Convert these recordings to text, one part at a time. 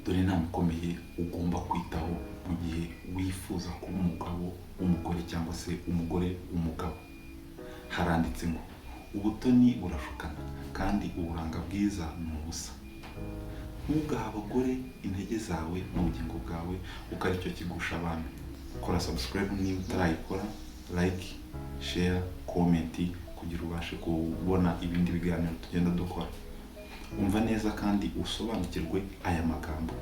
dore inama ikomeye ugomba kwitaho mu gihe wifuza kuba umugabo w'umugore cyangwa se umugore w'umugabo. Haranditse ngo ubutoni burashukana kandi uburanga bwiza ni ubusa. Ntugahe abagore intege zawe n'ubugingo bwawe kuko aricyo kigusha abantu. Kora subscribe niba utarayikora, like, share, comment kugira ubashe kubona ibindi biganiro tugenda dukora. Umva neza kandi usobanukirwe aya magambo.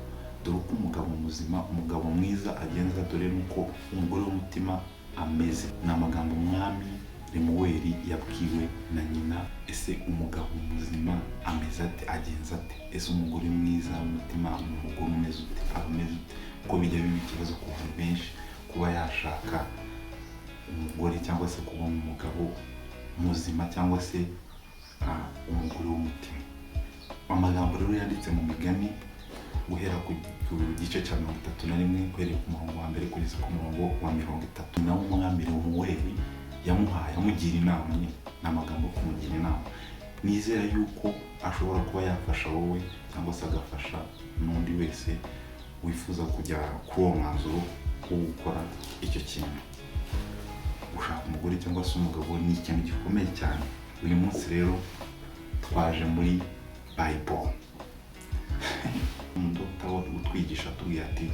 Dore uko umugabo muzima, umugabo mwiza agenza, dore nuko umugore w'umutima ameze. Ni amagambo Umwami Lemuweli yabwiwe na nyina. Ese umugabo muzima ameze ate, agenza ate? Ese umugore mwiza w'umutima, umugore umeze ute, ameze ute? Ko bijya biba ikibazo ku bantu benshi kuba yashaka umugore cyangwa se kubona umugabo muzima cyangwa se umugore w'umutima. Amagambo rero yanditse mu Migani guhera ku gice cya 31 guhereye ku murongo wa mbere kugeza ku murongo wa 30. Nawe Umwami Lemuweli yamugira inama, n'amagambo kumugira inama. Nizera yuko ashobora kuba yafasha wowe cyangwa se agafasha n'undi wese wifuza kujya kuri uwo mwanzuro wo gukora icyo kintu. Gushaka umugore cyangwa se umugabo ni ikintu gikomeye cyane. Uyu munsi rero twaje muri Bible. Umudokita utwigisha atubwira ati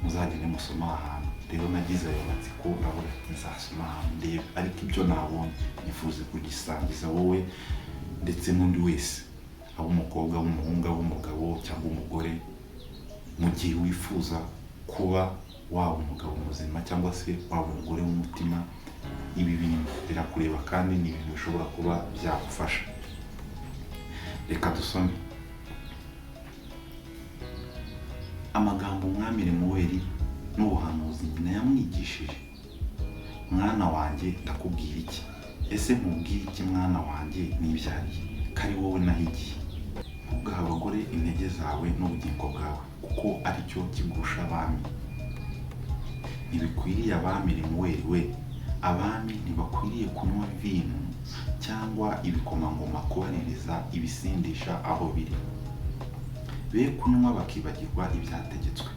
muzagende musoma ahantu. Rero nagize ayo matsiko ndavuga ati nzasoma ahantu ndebe, ariko ibyo nabonye nifuze kugisangiza wowe ndetse n'undi wese, abo umukobwa, w'umuhungu, w'umugabo cyangwa umugore, mu gihe wifuza kuba waba umugabo muzima cyangwa se waba umugore w'umutima. Ibi bintu birakureba kandi ni ibintu bishobora kuba byagufasha. Reka dusome amagambo Umwami Lemuweli n'ubuhanuzi nyina yamwigishije. Mwana wanjye ndakubwira iki? Ese nkubwire iki mwana wanjye nibyariye? Kari wowe nahigiye. Ntugahe abagore intege zawe n'ubugingo bwawe kuko aricyo kigusha abami. Ntibikwiriye abami Lemuweli we, abami ntibakwiriye kunywa vino cyangwa ibikomangoma kubaririza ibisindisha aho biri. Be kunywa bakibagirwa ibyategetswe.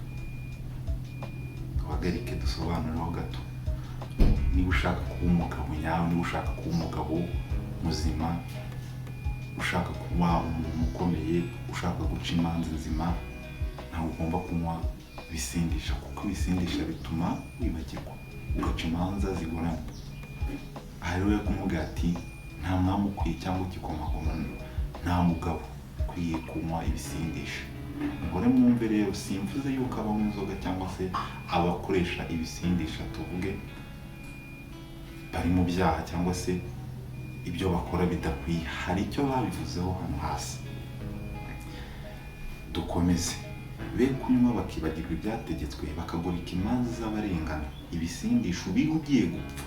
Tuhagarike dusobanuraho gato. Niba ushaka kuba umugabo nyawe, niba ushaka kuba umugabo muzima, ushaka kuba umuntu ukomeye, ushaka guca imanza nzima, ntabwo ugomba kunywa ibisindisha kuko ibisindisha bituma wibagirwa ugaca imanza zigoramye. Aha rero yakumubwira ati nta mwami ukwiye cyangwa igikomangoma, nta mugabo ukwiye kunywa ibisindisha. Mugore mwumve rero, simvuze yuko abanywa inzoga cyangwa se abakoresha ibisindisha tuvuge bari mu byaha cyangwa se ibyo bakora bidakwiye. Hari icyo babivuzeho hano hasi. Dukomeze. Be kunywa bakibagirwa ibyategetswe, bakagoreka imanza z'abarengana. Ibisindisha ubihe ugiye gupfa,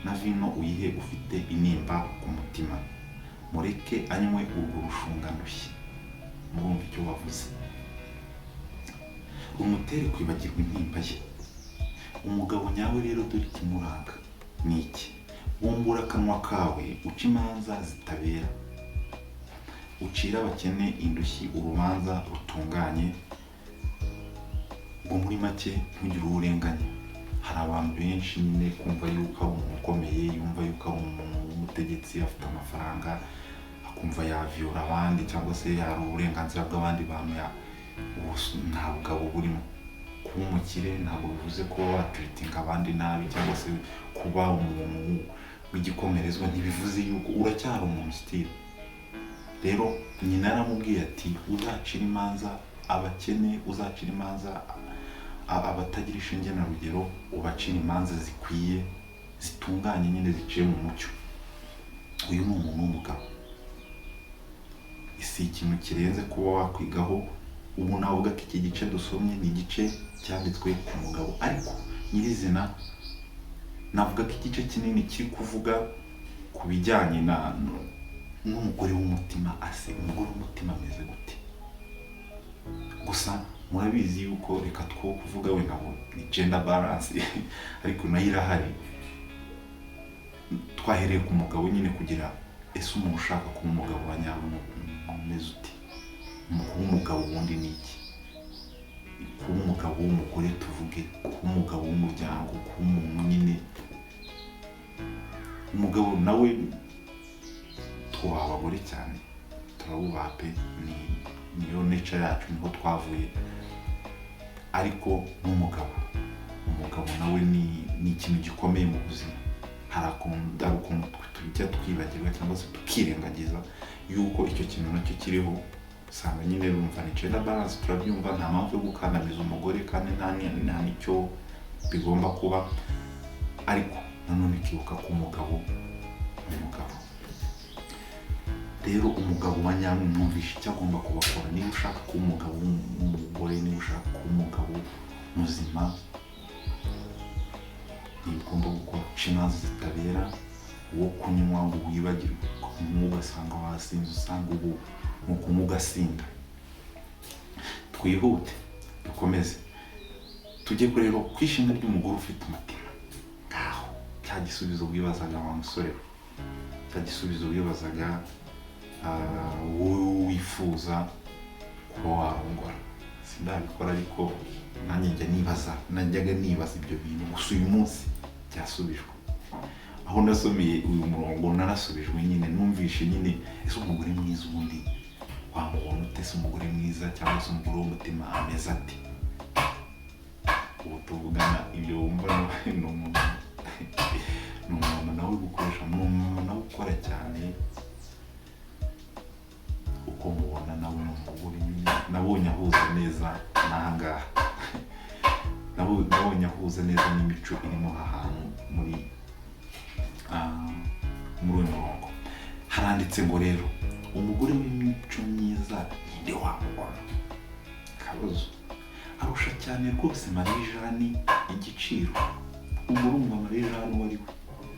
na vino uyihe ufite intimba ku mutima. Mureke anywe urwo rushungandushyi. Murumva icyo bavuze. Umutere kwibagirwa intimba ye. Umugabo nyawe rero dore ikimuranga ni iki? Bumbura akanwa kawe uca imanza zitabera, ucira abakene indushyi urubanza rutunganye. Ngo muri make ntugire uwo urenganya. Hari abantu benshi nyine kumva yuko ari umuntu ukomeye, yumva yuko ari umuntu w'umutegetsi, afite amafaranga, akumva yavyora abandi cyangwa se yari uburenganzira bw'abandi bantu. Nta bugabo burimo. Kuba umukire ntabwo bivuze ko watreatinga abandi nabi cyangwa se kuba umuntu w'igikomerezwa ntibivuze yuko uracyari umuntu still. Rero nyina aramubwiye ati uzacira imanza abakene, uzacira imanza abatagira ishinge na rugero, ubacira imanza zikwiye zitunganye nyine ziciye mu mucyo. Uyu ni umuntu w'umugabo. Isi ikintu kirenze kuba wakwigaho. Ubu navuga ko iki gice dusomye ni igice cyanditswe ku mugabo, ariko nyirizina navuga ko igice kinini kiri kuvuga ku bijyanye n'umugore w'umutima. Ase umugore w'umutima ameze gute? Gusa murabizi yuko, reka two kuvuga wenda ngo ni gender balance ariko nayo irahari. Twahereye ku mugabo nyine kugira ese umuntu ushaka kuba umugabo wa nyawe umeze ute? Umugabo wundi ni iki? umugabo w'umugore, tuvuge kuba umugabo w'umuryango, kuba umuntu nyine umugabo nawe twubaha abagore cyane, turabubaha pe, niyo nature yacu, niho twavuye. Ariko n'umugabo nawe ni ikintu gikomeye mu buzima. Hari ukuntu tujya twibagirwa cyangwa se tukirengagiza yuko icyo kintu nacyo kiriho. Usanga nyine rumva ni gender balance, turabyumva, nta mpamvu yo gukandamiza umugore kandi nta nicyo bigomba kuba, ariko nanone ukibuka ko umugabo rero umugabo wa nyawe mwumvishe icyo agomba kubakora. Niba ushaka kuba umugabo w'umugore, niba ushaka kuba umugabo muzima, niba ugomba gukora imanza zitabera, wo kunywa ngo wibagirwe, kunywa ugasanga wasinze, usanga ubu mu kunywa ugasinda. Twihute dukomeze tujye rero kwishima ry'umugore ufite umutima. Ngaho cya gisubizo wibazaga wa musore, cya gisubizo wibazaga wowe wifuza kuba warongora. Sindabikora ariko najyaga nibaza ibyo bintu, gusa uyu munsi byasubijwe. Aho nasomeye uyu murongo narasubijwe nyine, numvishe nyine ese umugore mwiza ubundi wamubona ute? Se umugore mwiza cyangwa se umugore w'umutima ameze ati? Ubu tuvugana ibyo wumva ni umuntu nawe gukoresha, ni umuntu nawe ukora cyane. Uko mubona nawe ni umugore nyine nabonye ahuza neza n'ahangaha, nabonye ahuza neza n'imico irimo ahantu muri uyu murongo. Haranditse ngo rero umugore w'imico myiza ninde wamubona? Kabuzo arusha cyane rwose Marie Jeanne igiciro. Urumva Marie Jeanne wari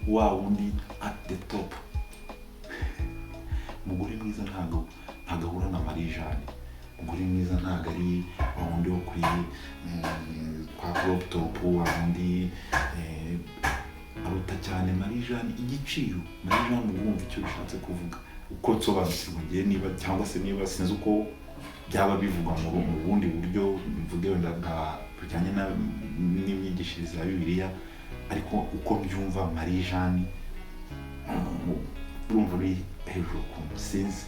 wa wundi at the top. Umugore mwiza ntabwo ahura na Marie Jeanne. Umugore mwiza ntabwo ari wa wundi wo kuri kwa crop top, wa wundi aruta cyane Marie Jeanne igiciro. Marie Jeanne wumva icyo bishatse kuvuga, uko nsobanukirwa ngiye, niba cyangwa se niba sinzi uko byaba bivugwa mu bundi buryo, mvuge wenda bujyanye n'imyigishirize ya Bibiliya, ariko uko byumva Marie Jeanne urumva uri hejuru ku musinzi.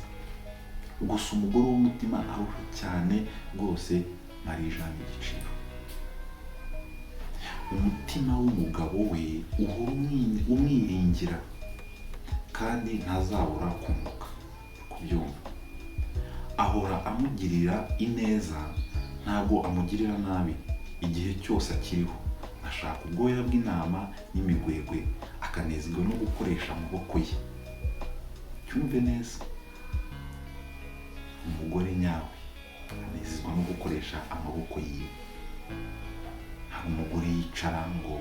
Gusa umugore w'umutima arusha cyane rwose Marie Jeanne igiciro. Umutima w'umugabo we uhora umwiringira kandi ntazabura kunguka. Kubyumva, ahora amugirira ineza, ntabwo amugirira nabi. Igihe cyose akiriho ashaka ubwoya bw'intama n'imigwegwe, akanezezwa no gukoresha amaboko ye. Cyumve neza, umugore nyawe anezezwa no gukoresha amaboko ye. Hari umugore yicara ngo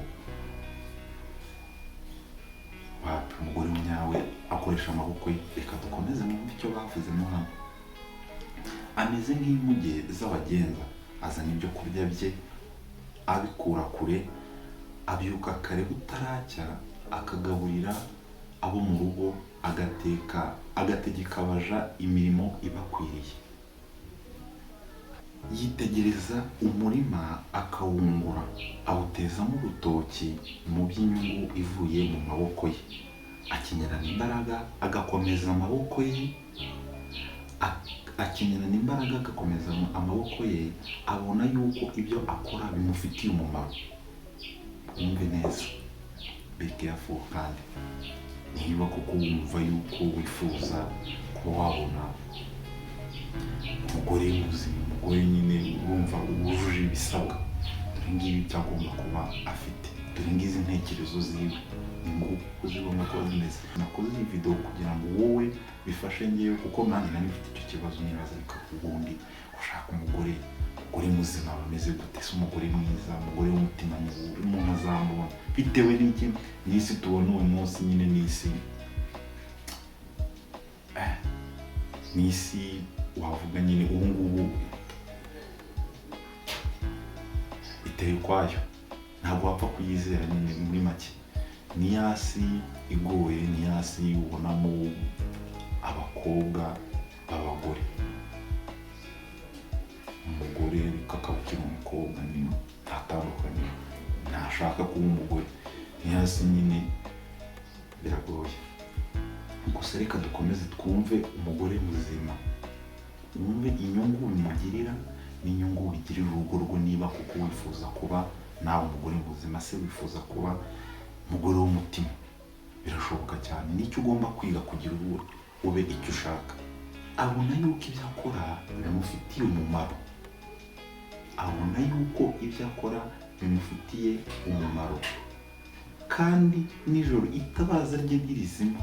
wapi, umugore nyawe akoresha amaboko ye. Reka dukomeze mu cyo bavuzemo hano. Ameze nk'inkuge z'abagenza, azana ibyo kurya bye abikura kure, abyuka kare butaracya, akagaburira abo mu rugo, agategeka abaja imirimo ibakwiriye. Yitegereza umurima akawungura, awutezamo urutoki mu by'inyungu ivuye mu maboko ye. Akenyerana imbaraga agakomeza amaboko ye, abona yuko ibyo akora bimufitiye umumaro. Wumve neza, be careful kandi niba kuko wumva yuko wifuza kuba wabona umugore muzima, umugore nyine wumva wujuje ibisabwa, dore ngibi cyagomba kuba afite, dore ngizi ntekerezo ziwe, ni nguko zigomba kuba zimeze. Nakoze iyi video kugira ngo wowe bifashe ngewe, kuko nanjye nari mfite icyo kibazo, nibaza ariko ubundi ushaka umugore muzima bameze gute? Se umugore mwiza, umugore w'umutima umuntu azamubona bitewe n'iki? N'isi tubona uyu munsi nyine, n'isi wavuga nyine ubu ngubu iteye ukwayo, ntabwo wapfa kuyizera nyine. Muri make ni yasi igoye, ni yasi ubonamo abakobwa b'abagore. Umugore kakabukira umukobwa ni ntatandukanye ntashaka kuba umugore ntihasi nyine biragoye. Gusa reka dukomeze twumve umugore muzima, wumve inyungu bimugirira n'inyungu bigirira urugo rwe, niba kuko wifuza kuba nawe umugore muzima se wifuza kuba umugore w'umutima, birashoboka cyane. Nicyo ugomba kwiga kugira ube icyo ushaka. Abona yuko ibyo akora bimufitiye umumaro, abona yuko ibyo akora bimufitiye umumaro, kandi nijoro itabaza rye ntirizima.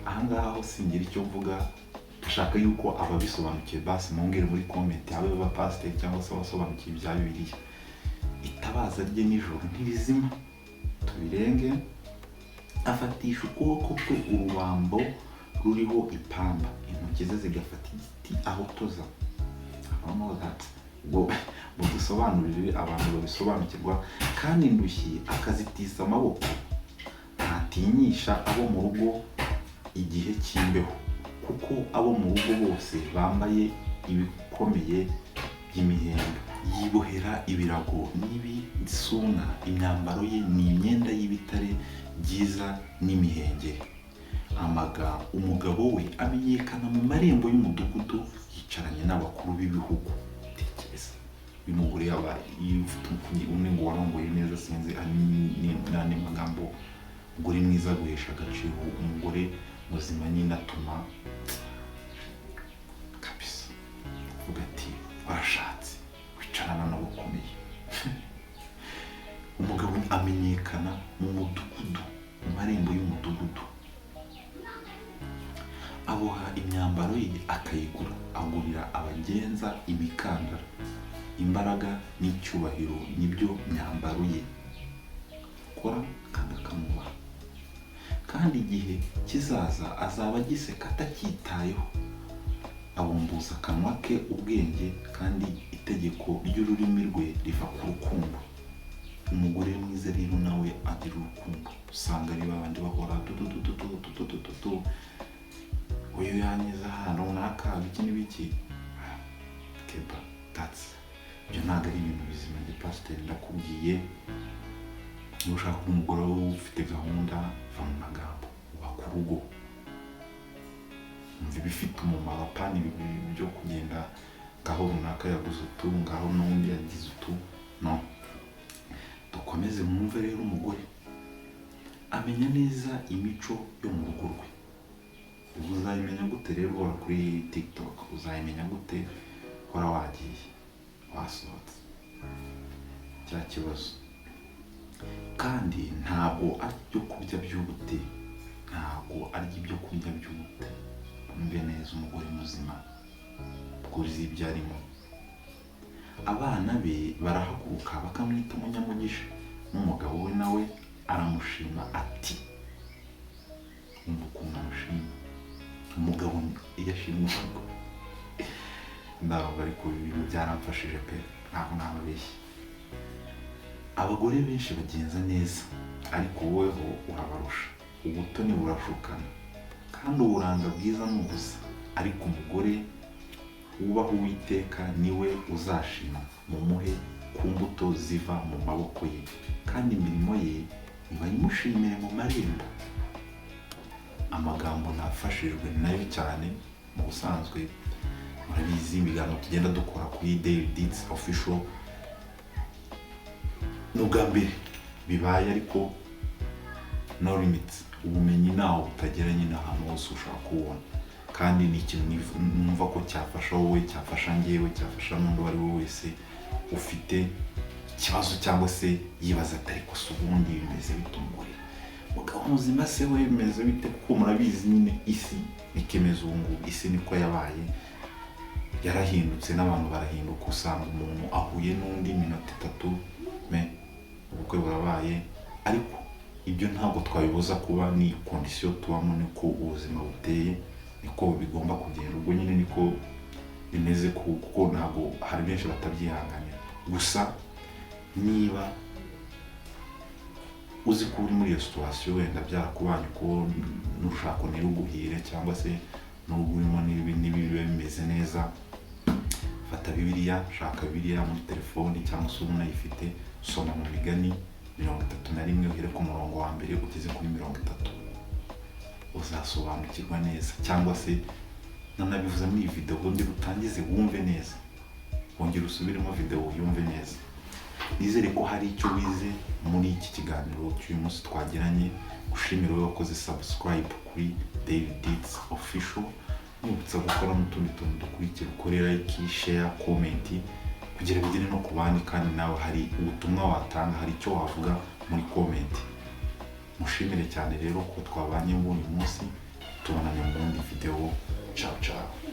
Ahangaha ho singira icyo mvuga, dushaka yuko ababisobanukiwe basi mungere muri comment, abe abapasiteri cyangwa se abasobanukiwe ibya Bibiliya. Itabaza rye nijoro ntirizima, tubirenge. Afatisha ukuboko kwe urubambo ruriho ipamba, intoki ze zigafata igiti aho toza. Ngo dusobanurire abantu babisobanukirwa. Kandi indushyi akazitiza amaboko, ntatinyisha abo mu rugo igihe cy'imbeho, kuko abo mu rugo bose bambaye ibikomeye by'imihembe. Yibohera ibirago n'ibisuna, imyambaro ye ni imyenda y'ibitare byiza n'imihengeri. Umugabo we amenyekana mu marembo y'umudugudu, yicaranye n'abakuru b'ibihugu. Tekereza bimugore yaba umwe ngo warongoye neza, sinzi n'andi magambo. Umugore mwiza guhesha agaciro, umugore muzima nyine atuma kabisa uvuga ati warashatse wicarana n'abakomeye. Umugabo amenyekana mu mudugudu, mu marembo y'umudugudu. Aboha imyambaro ye akayigura, agurira abagenza imikandara. Imbaraga n'icyubahiro nibyo myambaro ye, akora kandi akamubaha. Kandi igihe kizaza azaba agiseka atacyitayeho. Abumbuza akanwa ke ubwenge, kandi itegeko ry'ururimi rwe riva ku rukundo. Umugore mwiza rero nawe agira urukundo. Usanga ari babandi bahora uyu yanyiza ahantu runaka biki n'ibiki. Keba that's ibyo ntabwo ari ibintu bizima. Ndi pasiteri ndakubwiye, niba ushaka umugore ufite gahunda va mu magambo, ubaka urugo, umva ibifite umumaro, apana byo kugenda ngaho runaka yaguze utu, ngaho n'undi yagize utu. No, dukomeze mwumve rero. Umugore amenya neza imico yo mu rugo rwe. Uzayimenya gute rero ura kuri TikTok? Uzayimenya gute hora wagiye wasohotse? Cya kibazo. Kandi ntabwo ari ibyo kurya by'ubute, ntabwo ari ibyo kurya by'ubute. Umve neza umugore muzima bwuzi ibyo arimo. Abana be barahaguruka bakamwita umunyamugisha, n'umugabo we nawe aramushima ati, umva ukuntu amushima. Umugabo iyo ashima umugabo, ntabwo ariko ibintu byaramfashije pe, ntabwo nababeshye. Abagore benshi bagenza neza, ariko woweho urabarusha. Ubutoni burashukana, kandi uburanga bwiza ni ubusa. Ariko umugore wubaha Uwiteka niwe uzashima, mumuhe ku mbuto ziva mu maboko ye, kandi imirimo ye nibayimushimire mu marembo. Amagambo nafashijwe nayo cyane. Mu busanzwe murabizi ibiganiro tugenda dukora kuri Daily Deeds Official, n'ubwa mbere bibaye, ariko no limits. Ubumenyi naho butagera nyine ahantu hose ushaka kubona, kandi ni ikintu numva ko cyafasha wowe, cyafasha njyewe, cyafasha n'undi uwo ari we wese ufite ikibazo cyangwa se yibaza atari ko se ubundi bimeze bite umugore mugabo muzima se we bimeze bite? Kuko murabizi nyine isi nikemeza ubu ngubu, isi niko yabaye, yarahindutse n'abantu barahinduka. Usanga umuntu ahuye n'undi minota 3 ubukwe burabaye. Ariko ibyo ntabwo twabibuza kuba, ni condition tubamo, niko ubuzima buteye, niko bigomba kugenda. Ubwo nyine niko bimeze, kuko ntabwo hari benshi batabyihanganira. Gusa niba uzi ko uri muri iyo situation, wenda byarakubanye ko n'urushako ntiruguhire, cyangwa se n'ubwo urimo n'ibibe bimeze neza, fata bibiliya, shaka bibiliya muri telefoni cyangwa se unayifite, soma mu migani 31 uhere ku murongo wa mbere ugeze kuri 30, uzasobanukirwa neza. Cyangwa se nanabivuze muri iyi video, wongere utangize wumve neza, wongere usubiremo video yumve neza. Nizere ko hari icyo wize muri iki kiganiro cy'uyu munsi twagiranye. Gushimira wowe wakoze subscribe kuri Daily Deeds Official, nibutsa gukora n'utundi tuntu dukurikira, ukore like, share, comment kugira bigere no ku bandi, kandi nawe hari ubutumwa watanga, hari icyo wavuga muri comment. Mushimire cyane rero ko twabanye muri uyu munsi, tubonanye mu yindi video. Ciao ciao.